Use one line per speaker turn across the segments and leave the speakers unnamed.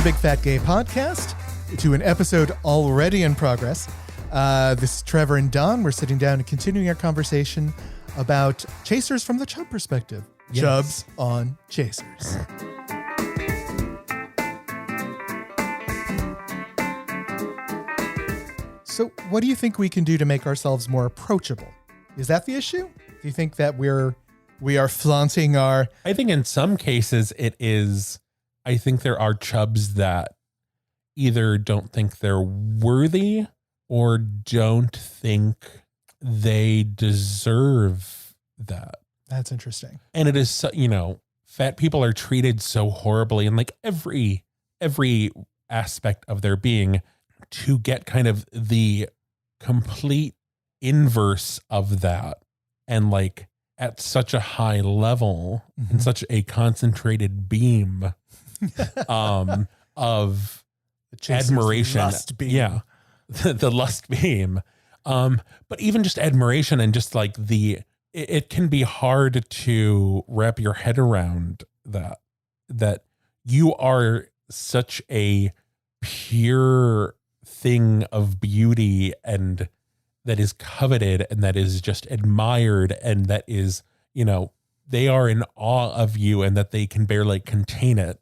Big Fat Gay Podcast, to an episode already in progress. This is Trevor and Don. We're sitting down and continuing our conversation about chasers from the Chub perspective. Yes. Chubs on chasers. So what do you think we can do to make ourselves more approachable? Is that the issue? Do you think that we are flaunting our...
I think in some cases it is. I think there are chubs that either don't think they're worthy or don't think they deserve that.
That's interesting.
And it is, so, fat people are treated so horribly in like every aspect of their being, to get kind of the complete inverse of that. And like at such a high level, in such a concentrated beam of admiration.
Lust beam.
Yeah. The lust beam. But even just admiration and just like it can be hard to wrap your head around that you are such a pure thing of beauty and that is coveted and that is just admired and that is, they are in awe of you and that they can barely contain it.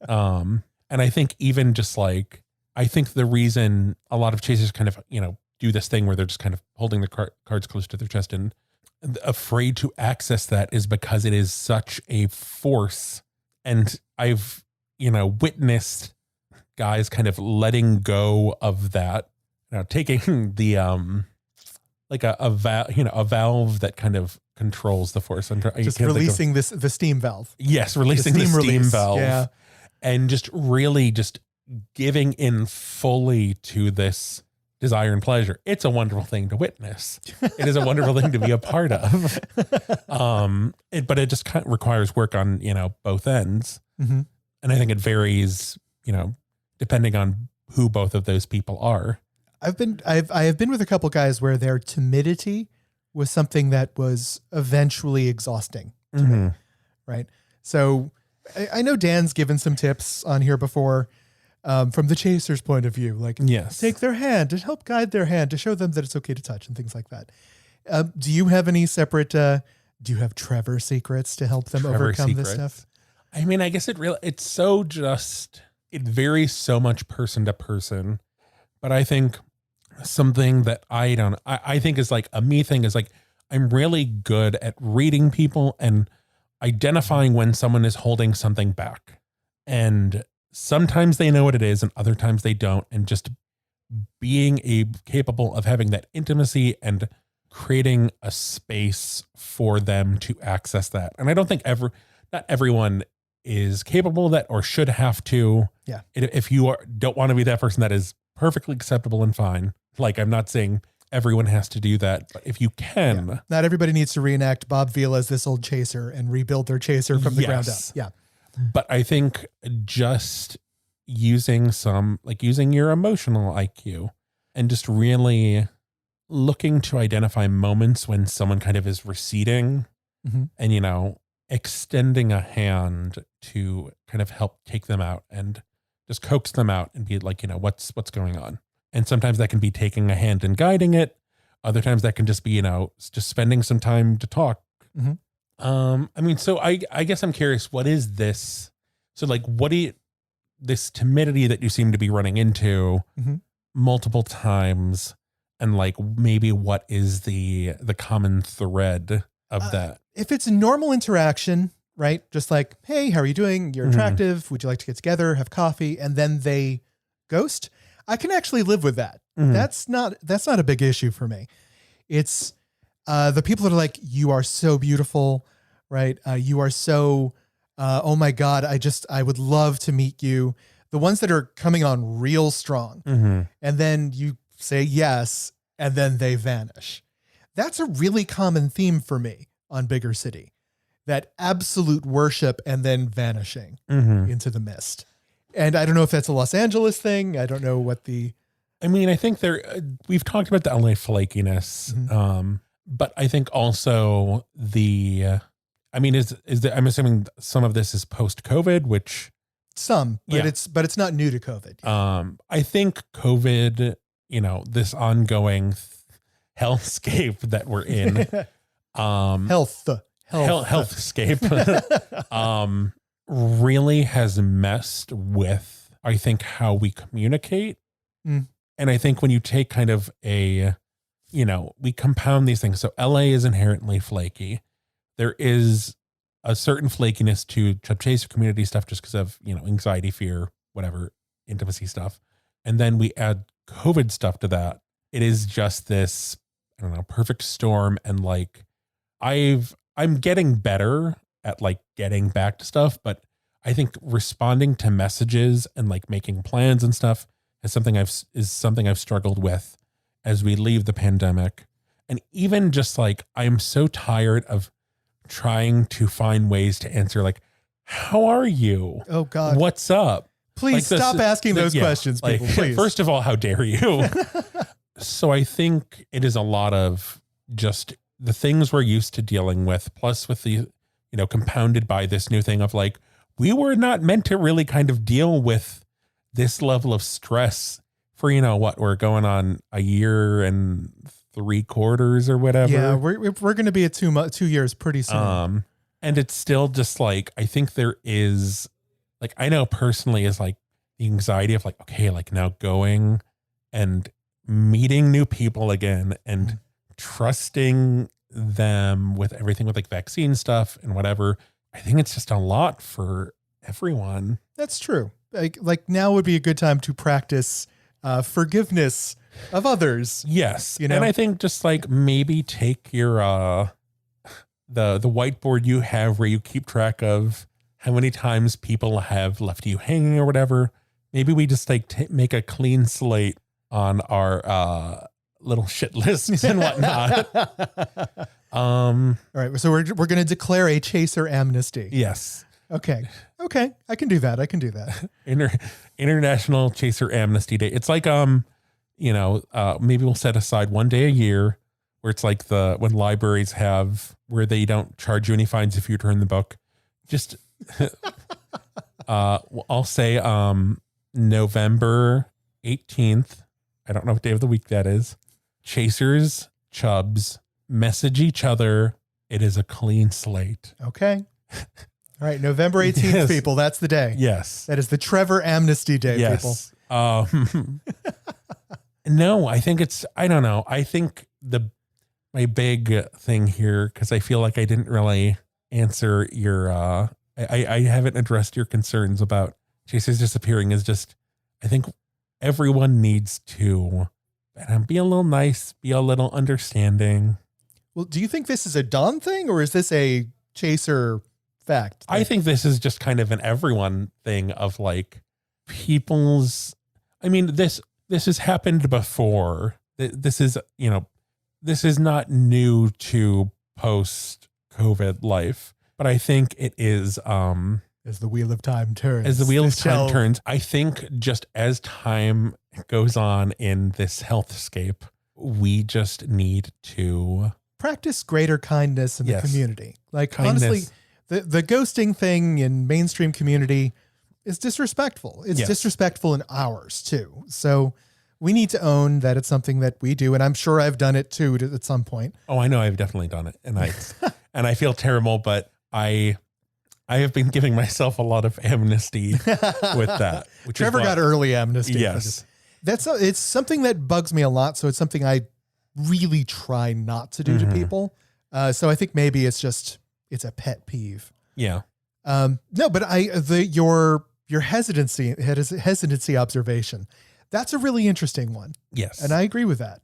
And I think even just like, I think the reason a lot of chasers kind of, do this thing where they're just kind of holding the cards close to their chest and afraid to access that is because it is such a force. And I've, witnessed guys kind of letting go of that, taking the, like a valve that kind of controls the force.
Just releasing the steam valve.
Yes. Releasing the steam valve.
Yeah.
And just really just giving in fully to this desire and pleasure. It's a wonderful thing to witness. It is a wonderful thing to be a part of. But it just kind of requires work on, both ends. Mm-hmm. And I think it varies, depending on who both of those people are. I
have been with a couple guys where their timidity was something that was eventually exhausting to me. Right. So I know Dan's given some tips on here before, from the chaser's point of view, like take their hand to help guide their hand to show them that it's okay to touch and things like that. Do you have any separate, do you have Trevor secrets to help them overcome this stuff?
I mean, I guess it varies so much person to person, but I think something that I think is like a me thing is like, I'm really good at reading people and identifying when someone is holding something back. And sometimes they know what it is and other times they don't. And just being capable of having that intimacy and creating a space for them to access that. And I don't think not everyone is capable of that or should have to.
Yeah.
If you don't want to be that person, that is perfectly acceptable and fine. Like, I'm not saying everyone has to do that, but if you can.
Yeah. Not everybody needs to reenact Bob Vila as this old chaser and rebuild their chaser from the ground up. Yeah.
But I think just using your emotional IQ and just really looking to identify moments when someone kind of is receding and, extending a hand to kind of help take them out and just coax them out and be like, what's going on. And sometimes that can be taking a hand and guiding it. Other times that can just be, just spending some time to talk. Mm-hmm. So I guess I'm curious, what is this? So like, this timidity that you seem to be running into multiple times, and like, maybe what is the common thread of that?
If it's a normal interaction, right? Just like, hey, how are you doing? You're attractive. Would you like to get together, have coffee? And then they ghost. I can actually live with that. That's not a big issue for me. It's the people that are like, you are so beautiful, right? You are so, oh my God, I would love to meet you. The ones that are coming on real strong. And then you say yes, and then they vanish. That's a really common theme for me on Bigger City. That absolute worship and then vanishing into the mist. And I don't know if that's a Los Angeles thing. I don't know what
I think we've talked about the LA flakiness. But I think also I'm assuming some of this is post-COVID, which
Some, but it's not new to COVID.
I think COVID, this ongoing hellscape that we're in, healthscape, really has messed with, I think, how we communicate. And I think when you take kind of we compound these things. So LA is inherently flaky. There is a certain flakiness to Chub Chaser community stuff just because of, anxiety, fear, whatever, intimacy stuff. And then we add COVID stuff to that. It is just this, I don't know, perfect storm. And like, I'm getting better at like getting back to stuff, but I think responding to messages and like making plans and stuff is something I've struggled with as we leave the pandemic. And even just like, I'm so tired of trying to find ways to answer like, how are you?
Oh God.
What's up?
Please like stop asking those questions, people. Please.
First of all, how dare you? So I think it is a lot of just the things we're used to dealing with, plus with the, compounded by this new thing of like, we were not meant to really kind of deal with this level of stress for, we're going on a year and 3/4 or whatever.
Yeah, we're going to be at 2 years pretty soon.
And it's still just like, I think there is like, I know personally is like the anxiety of like, okay, like now going and meeting new people again and trusting them with everything with like vaccine stuff and whatever. I think it's just a lot for everyone.
That's true. Like now would be a good time to practice forgiveness of others.
Yes. And I think just like maybe take your, the whiteboard you have where you keep track of how many times people have left you hanging or whatever. Maybe we just like make a clean slate on our, little shit lists and whatnot.
All right. So we're going to declare a chaser amnesty.
Yes.
Okay. I can do that.
International Chaser Amnesty Day. It's like, maybe we'll set aside one day a year where it's like when libraries have, where they don't charge you any fines if you return the book. Just, I'll say, November 18th. I don't know what day of the week that is. Chasers, Chubs, message each other. It is a clean slate.
Okay. All right. November 18th, yes. People. That's the day.
Yes.
That is the Trevor Amnesty Day,
yes. People. No, I think I don't know. I think my big thing here, because I feel like I didn't really answer your, I haven't addressed your concerns about Chasers disappearing, is just, I think everyone needs to be a little nice, be a little understanding.
Well, do you think this is a Dawn thing or is this a Chaser fact?
I think this is just kind of an everyone thing of like people's, this has happened before. This is, this is not new to post COVID life, but I think it is,
as the wheel of time turns.
I think just as time goes on in this healthscape, we just need to
practice greater kindness in the community. Like
kindness.
Honestly, the ghosting thing in mainstream community is disrespectful. It's disrespectful in ours too. So we need to own that it's something that we do. And I'm sure I've done it too at some point.
Oh, I know I've definitely done it. And I feel terrible, but I have been giving myself a lot of amnesty with that.
Trevor got early amnesty.
Yes.
It's something that bugs me a lot. So it's something I really try not to do to people. So I think maybe it's a pet peeve.
Yeah.
No, but your hesitancy observation, that's a really interesting one.
Yes.
And I agree with that.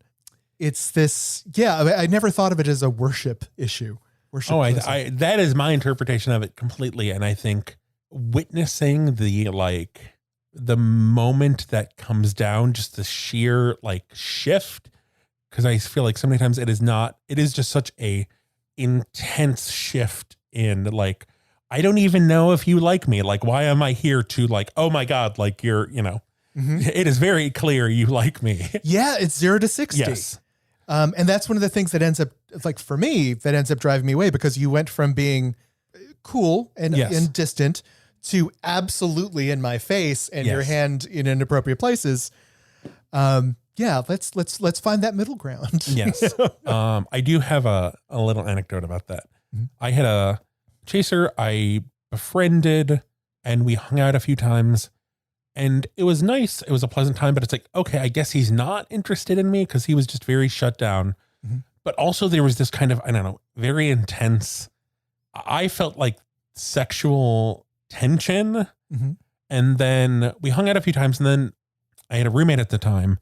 It's this, I never thought of it as a worship issue.
That is my interpretation of it completely. And I think witnessing the moment that comes down, just the sheer shift, because I feel like so many times it is just such a intense shift in I don't even know if you like me. Why am I here to oh my God, you're, it is very clear you like me.
Yeah. It's 0 to 60.
Yes.
And that's one of the things that ends up for me, that ends up driving me away, because you went from being cool and distant to absolutely in my face and your
Yes.
hand in inappropriate places. Yeah, let's find that middle ground.
Yes. I do have a little anecdote about that.
Mhm.
I had a chaser I befriended and we hung out a few times and it was nice. It was a pleasant time, but it's like, okay, I guess he's not interested in me because he was just very shut down.
Mhm.
But also there was this kind of, I don't know, very intense, I felt like sexual tension.
Mhm.
And then we hung out a few times and then I had a roommate at the time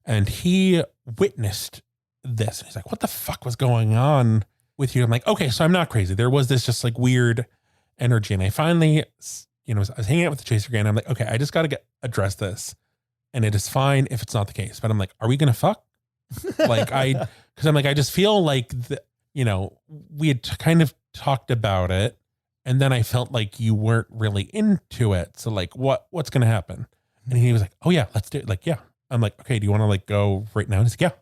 and he witnessed this. He's like, what the fuck was going on with you? I'm like, okay, so I'm not crazy. There was this just like weird energy. And I finally, I was hanging out with the chaser again. I'm like, okay, I just got to address this. And it is fine if it's not the case. But I'm like, are we going to fuck? Because I'm like, I just feel like, we had kind of talked about it. And then I felt like you weren't really into it. So like, what's going to happen? And he was like, oh yeah, let's do it. Like, yeah. I'm like, okay, do you want to like go right now? And he's like,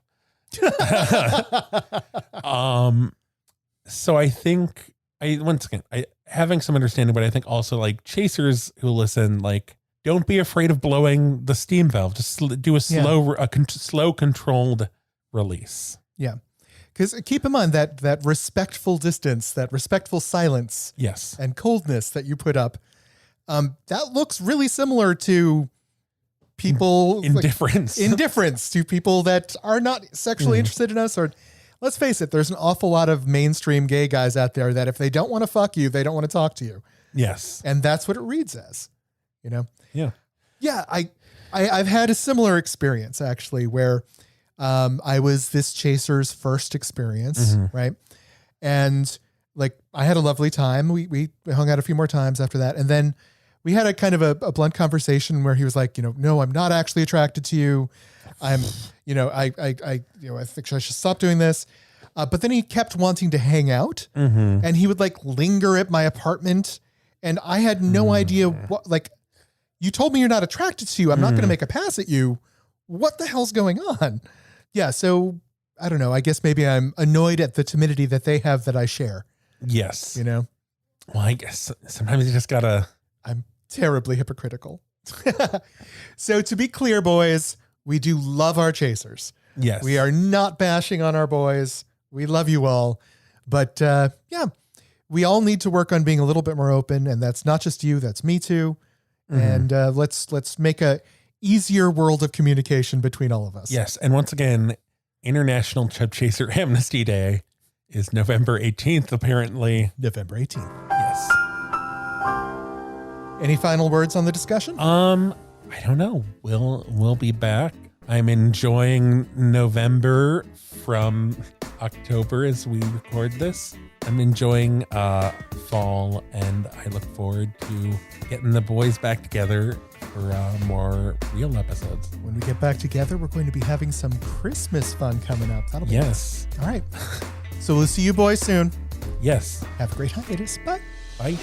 yeah. So I think once again, having some understanding, but I think also like chasers who listen, like, don't be afraid of blowing the steam valve. Just do a slow controlled release.
Yeah. Because keep in mind that respectful distance, that respectful silence,
yes,
and coldness that you put up, that looks really similar to people indifference to people that are not sexually interested in us. Or let's face it, there's an awful lot of mainstream gay guys out there that if they don't want to fuck you, they don't want to talk to you.
Yes,
and that's what it reads as.
Yeah.
I've had a similar experience actually where I was this chaser's first experience, right? And like I had a lovely time. We hung out a few more times after that, and then we had a kind of a blunt conversation where he was like, no, I'm not actually attracted to you. I'm, I think I should stop doing this. But then he kept wanting to hang out, and he would like linger at my apartment, and I had no idea what. Like, you told me you're not attracted to you. I'm not going to make a pass at you. What the hell's going on? Yeah. So I don't know. I guess maybe I'm annoyed at the timidity that they have that I share.
Yes.
Well,
I guess sometimes you just gotta.
I'm terribly hypocritical. So to be clear, boys, we do love our chasers.
Yes.
We are not bashing on our boys. We love you all. But yeah, we all need to work on being a little bit more open. And that's not just you, that's me too. And let's make a easier world of communication between all of us.
Yes. And once again, International Chub Chaser Amnesty Day is November 18th, apparently.
November 18th.
Yes.
Any final words on the discussion?
I don't know. We'll be back. I'm enjoying November from October as we record this. I'm enjoying fall, and I look forward to getting the boys back together for more real episodes.
When we get back together, we're going to be having some Christmas fun coming up. That'll be
yes.
Nice. All right. So we'll see you boys soon.
Yes.
Have a great hiatus. Bye.
Bye.